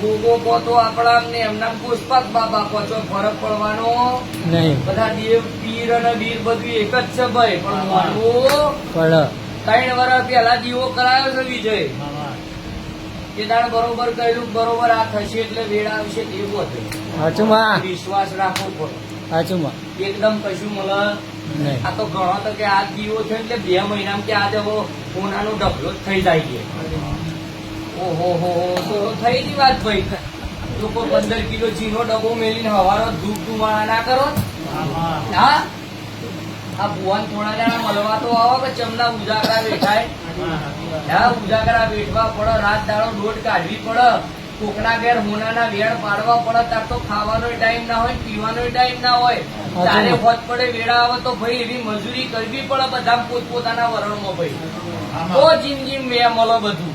ગોગો તો આપડા એમના પુષ્પક બાબા પછો ફરક પડવાનો નહીં. બધા દેવ પીર અને બીર બધું એક જ છે ભાઈ. પણ માનવું 3 વર્ષ પેલા દીવો કરાયો છે વિજય. એ દાડ બરોબર કહેલું બરોબર આ થશે એટલે વેળા આવશે એવું હતું. વિશ્વાસ રાખવો પડે. એકદમ કશું મળે આ તો ઘણો તો કે આ દીવો છે એટલે 2 મહિનામાં કે આજે સોનાનો ઢગલો જ થઈ જાય છે. ઓહો તો થઈ ગઈ વાત ભાઈ. લોકો 15 કિલો ચીનો ડબ્બો મેલીને હવારો ધૂપ ધુમાડા ના કરો. હા આ ભુવન થોડા જણા મળવા તો આવો કે ચમના ઉજાગરા બેઠાય. હા ઉજાગરા બેઠવા પડે, રાત દાડો દોડ કાઢવી પડે, કોકના ઘેર હોનાના વેણ પાડવા પડે. તાર તો ખાવાનો ટાઈમ ના હોય, પીવાનો ટાઈમ ના હોય. તારે હોત પડે વેળા આવે તો ભાઈ એવી મજૂરી કરવી પડે બધા પોતપોતાના વરણમાં ભાઈ. તો જીમ વે મળે બધું.